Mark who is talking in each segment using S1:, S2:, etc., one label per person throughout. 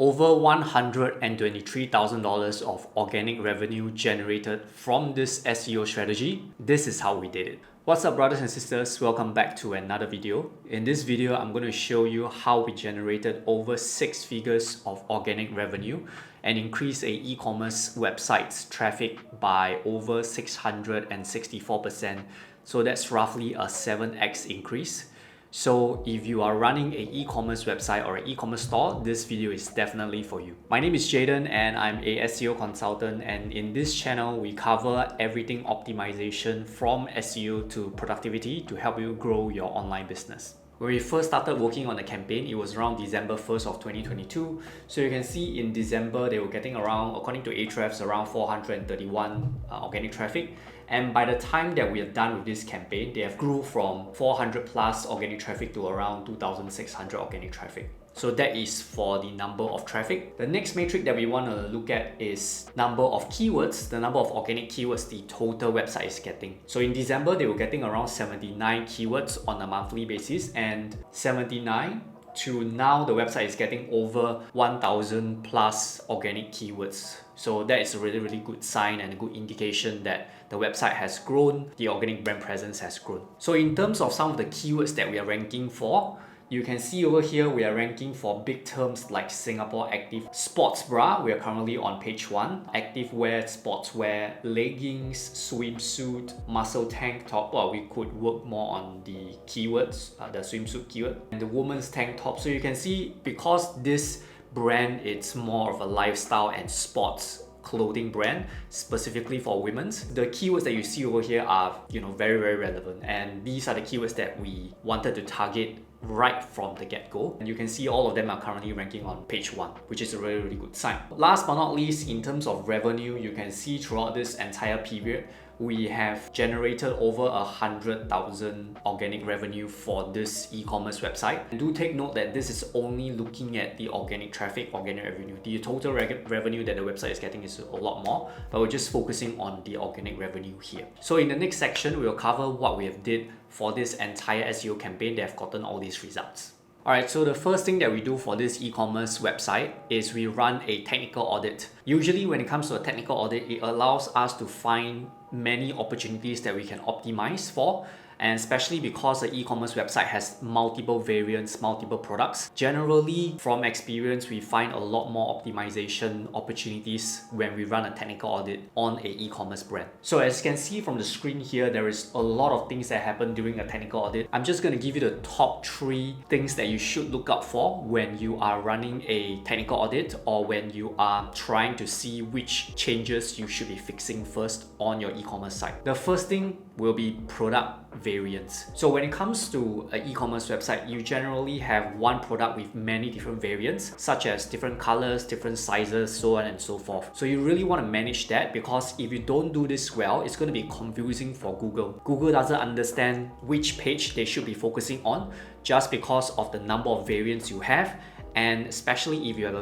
S1: over $123,000 of organic revenue generated from this SEO strategy. This is how we did it. What's up, brothers and sisters? Welcome back to another video. In this video, I'm going to show you how we generated over 6 figures of organic revenue and increased a e-commerce website's traffic by over 664%. So that's roughly a 7x increase. So if you are running an e-commerce website or an e-commerce store, this video is definitely for you. My name is Jaden and I'm a SEO consultant, and in this channel we cover everything optimization from SEO to productivity to help you grow your online business. When we first started working on the campaign, it was around December 1st of 2022. So you can see in December, they were getting around, according to Ahrefs, around 431 organic traffic. And by the time that we are done with this campaign, they have grew from 400 plus organic traffic to around 2,600 organic traffic. So that is for the number of traffic. The next metric that we want to look at is number of keywords, the number of organic keywords the total website is getting. So in December, they were getting around 79 keywords on a monthly basis, and 79 to now the website is getting over 1,000 plus organic keywords. So that is a really good sign and a good indication that the website has grown, the organic brand presence has grown. So in terms of some of the keywords that we are ranking for, you can see over here we are ranking for big terms like Singapore active sports bra. We are currently on page 1. Active wear, sportswear, leggings, swimsuit, muscle tank top. Well, we could work more on the keywords, the swimsuit keyword, and the woman's tank top. So you can see, because this brand, it's more of a lifestyle and sports clothing brand specifically for women's. The keywords that you see over here are, very relevant, and these are the keywords that we wanted to target right from the get-go. And you can see all of them are currently ranking on page 1, which is a really good sign. Last but not least, in terms of revenue, you can see throughout this entire period, we have generated over 100,000 organic revenue for this e-commerce website. And do take note that this is only looking at the organic traffic, organic revenue. The total revenue that the website is getting is a lot more, but we're just focusing on the organic revenue here. So in the next section, we'll cover what we have did for this entire SEO campaign that have gotten all these results. Alright, so the first thing that we do for this e-commerce website is we run a technical audit. Usually when it comes to a technical audit, it allows us to find many opportunities that we can optimize for, and especially because the e-commerce website has multiple variants, multiple products. Generally, from experience, we find a lot more optimization opportunities when we run a technical audit on an e-commerce brand. So as you can see from the screen here, there is a lot of things that happen during a technical audit. I'm just going to give you the top 3 things that you should look out for when you are running a technical audit, or when you are trying to see which changes you should be fixing first on your e-commerce site. The first thing will be product variants. So when it comes to an e-commerce website, you generally have one product with many different variants, such as different colors, different sizes, so on and so forth. So you really want to manage that, because if you don't do this well, it's going to be confusing for Google. Google doesn't understand which page they should be focusing on just because of the number of variants you have, and especially if you have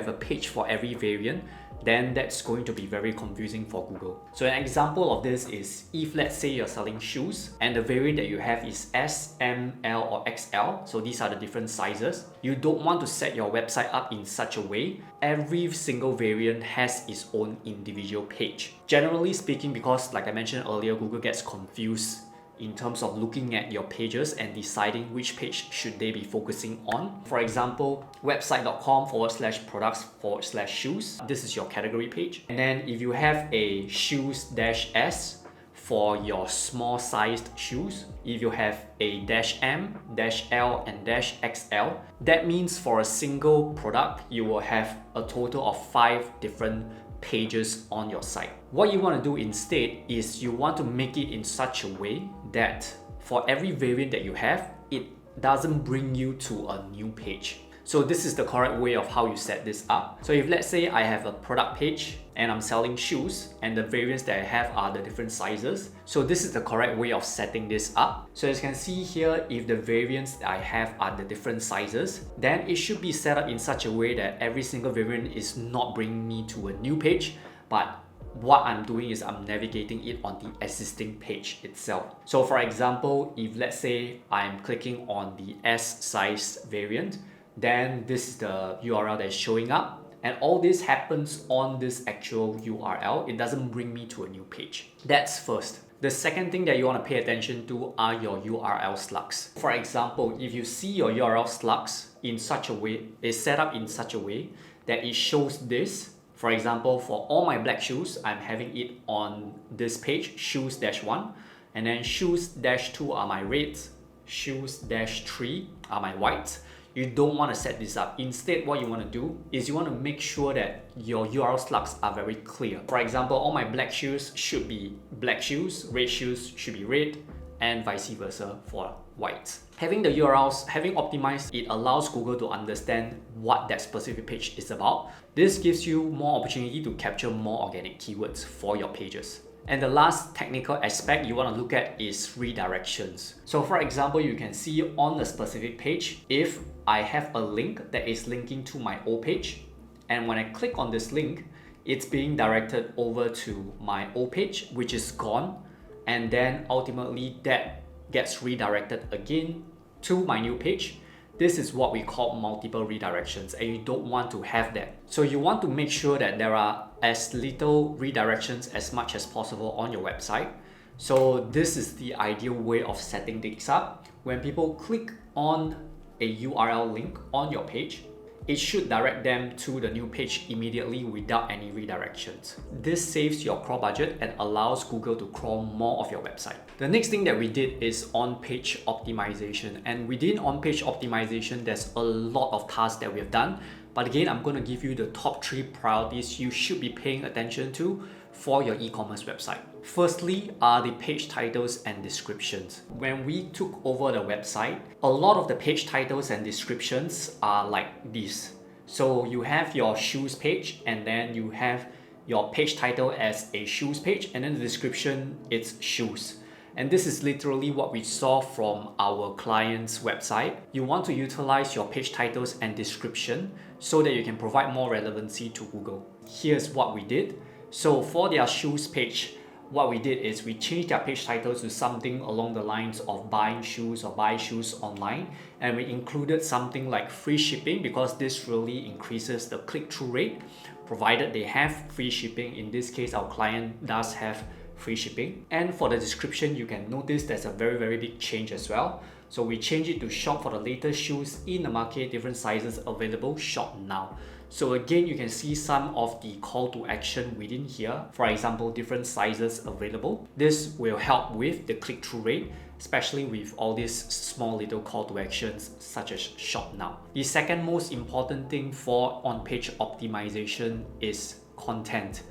S1: a page for every variant, then that's going to be very confusing for Google. So an example of this is, if let's say you're selling shoes and the variant that you have is S, M, L or XL, so these are the different sizes, you don't want to set your website up in such a way every single variant has its own individual page. Generally speaking, because like I mentioned earlier, Google gets confused in terms of looking at your pages and deciding which page should they be focusing on. For example, website.com/products/shoes. This is your category page. And then if you have a shoes-s for your small sized shoes, if you have a -M, -L and -XL, that means for a single product, you will have a total of 5 different pages on your site. What you want to do instead is you want to make it in such a way that for every variant that you have, it doesn't bring you to a new page. So this is the correct way of how you set this up. So if let's say I have a product page and I'm selling shoes, and the variants that I have are the different sizes, so this is the correct way of setting this up. So as you can see here, if the variants that I have are the different sizes, then it should be set up in such a way that every single variant is not bringing me to a new page, but what I'm doing is I'm navigating it on the existing page itself. So for example, if let's say I'm clicking on the S size variant, then this is the URL that is showing up. And all this happens on this actual URL. It doesn't bring me to a new page. That's first. The second thing that you want to pay attention to are your URL slugs. For example, if you see your URL slugs in such a way, is set up in such a way that it shows this. For example, for all my black shoes, I'm having it on this page, shoes-1, and then shoes-2 are my reds, shoes-3 are my whites. You don't want to set this up. Instead, what you want to do is you want to make sure that your URL slugs are very clear. For example, all my black shoes should be black shoes, red shoes should be red, and vice versa for whites. Having the URLs, having optimized, it allows Google to understand what that specific page is about. This gives you more opportunity to capture more organic keywords for your pages. And the last technical aspect you want to look at is redirections. So for example, you can see on the specific page, if I have a link that is linking to my old page, and when I click on this link, it's being directed over to my old page, which is gone, and then ultimately that gets redirected again to my new page. This is what we call multiple redirections, and you don't want to have that. So you want to make sure that there are as little redirections as much as possible on your website. So this is the ideal way of setting things up. When people click on a URL link on your page, it should direct them to the new page immediately without any redirections. This saves your crawl budget and allows Google to crawl more of your website. The next thing that we did is on-page optimization. And within on-page optimization, there's a lot of tasks that we have done. But again, I'm going to give you the top 3 priorities you should be paying attention to for your e-commerce website. Firstly are the page titles and descriptions. When we took over the website, a lot of the page titles and descriptions are like this. So you have your shoes page, and then you have your page title as a shoes page, and then the description, it's shoes. And this is literally what we saw from our client's website. You want to utilize your page titles and description so that you can provide more relevancy to Google. Here's what we did. So for their shoes page, what we did is we changed their page titles to something along the lines of buying shoes or buy shoes online, and we included something like free shipping because this really increases the click-through rate provided they have free shipping. In this case, our client does have free shipping. And for the description, you can notice there's a very big change as well. So we changed it to shop for the latest shoes in the market, different sizes available, shop now. So again, you can see some of the call to action within here. For example, different sizes available. This will help with the click-through rate, especially with all these small little call to actions such as shop now. The second most important thing for on-page optimization is content.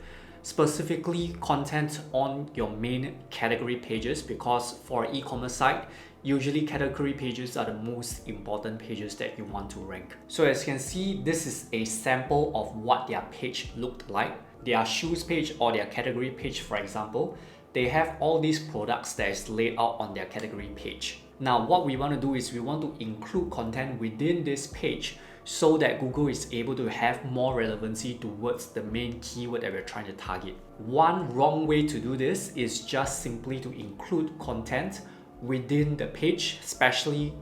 S1: Specifically content on your main category pages, because for an e-commerce site, usually category pages are the most important pages that you want to rank. So as you can see, this is a sample of what their page looked like. Their shoes page or their category page, for example, they have all these products that is laid out on their category page. Now what we want to do is we want to include content within this page so that Google is able to have more relevancy towards the main keyword that we're trying to target. One wrong way to do this is just simply to include content within the page, especially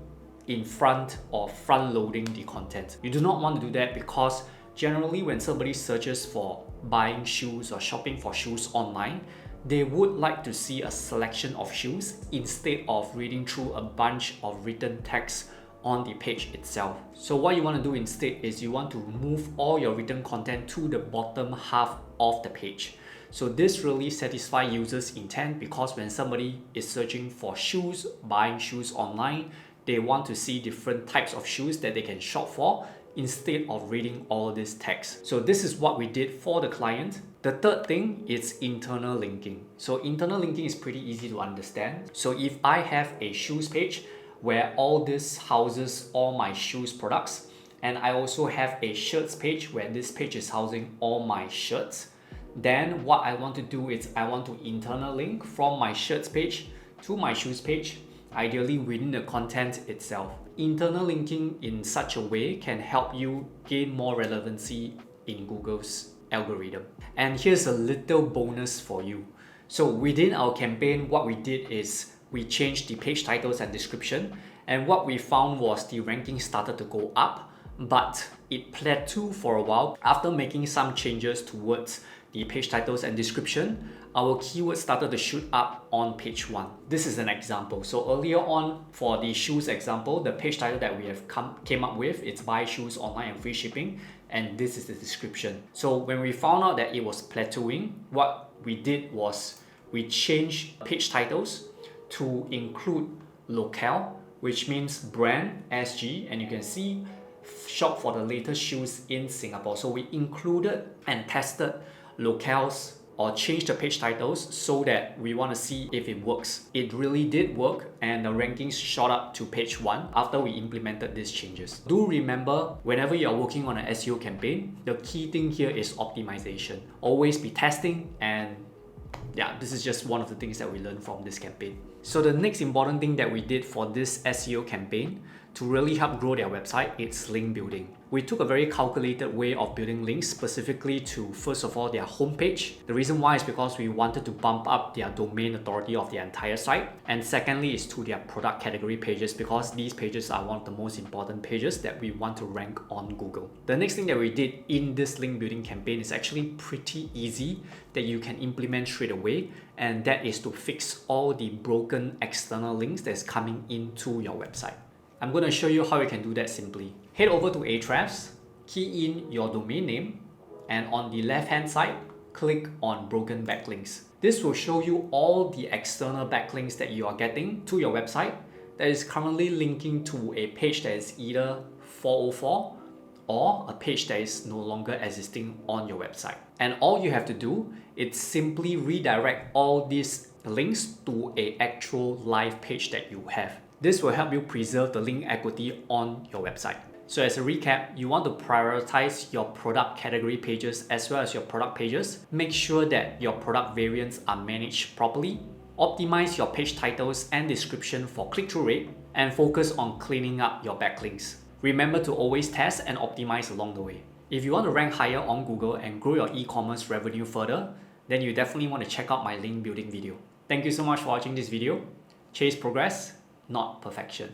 S1: in front or front loading the content. You do not want to do that because generally when somebody searches for buying shoes or shopping for shoes online, they would like to see a selection of shoes instead of reading through a bunch of written text on the page itself. So what you want to do instead is you want to move all your written content to the bottom half of the page. So this really satisfies users' intent because when somebody is searching for shoes, buying shoes online, they want to see different types of shoes that they can shop for instead of reading all this text. So this is what we did for the client. The third thing is internal linking. So internal linking is pretty easy to understand. So if I have a shoes page where all this houses all my shoes products, and I also have a shirts page where this page is housing all my shirts, then what I want to do is I want to internal link from my shirts page to my shoes page, ideally within the content itself. Internal linking in such a way can help you gain more relevancy in Google's algorithm. And here's a little bonus for you. So within our campaign, what we did is we changed the page titles and description, and what we found was the ranking started to go up, but it plateaued for a while. After making some changes towards the page titles and description, our keywords started to shoot up on page 1. This is an example. So earlier on, for the shoes example, the page title that we have came up with, it's buy shoes online and free shipping, and this is the description. So when we found out that it was plateauing, what we did was we changed page titles to include locale, which means brand SG, and you can see shop for the latest shoes in Singapore. So we included and tested locales or changed the page titles so that we want to see if it works. It really did work, and the rankings shot up to page 1 after we implemented these changes. Do remember, whenever you are working on an SEO campaign, the key thing here is optimization. Always be testing, and yeah, this is just one of the things that we learned from this campaign. So the next important thing that we did for this SEO campaign to really help grow their website, it's link building. We took a very calculated way of building links specifically to, first of all, their homepage. The reason why is because we wanted to bump up their domain authority of the entire site. And secondly is to their product category pages, because these pages are one of the most important pages that we want to rank on Google. The next thing that we did in this link building campaign is actually pretty easy that you can implement straight away, and that is to fix all the broken external links that's coming into your website. I'm going to show you how you can do that simply. Head over to Ahrefs, key in your domain name, and on the left hand side, click on broken backlinks. This will show you all the external backlinks that you are getting to your website that is currently linking to a page that is either 404 or a page that is no longer existing on your website. And all you have to do is simply redirect all these links to an actual live page that you have. This will help you preserve the link equity on your website. So as a recap, you want to prioritize your product category pages as well as your product pages. Make sure that your product variants are managed properly. Optimize your page titles and description for click-through rate, and focus on cleaning up your backlinks. Remember to always test and optimize along the way. If you want to rank higher on Google and grow your e-commerce revenue further, then you definitely want to check out my link building video. Thank you so much for watching this video. Chase progress, not perfection.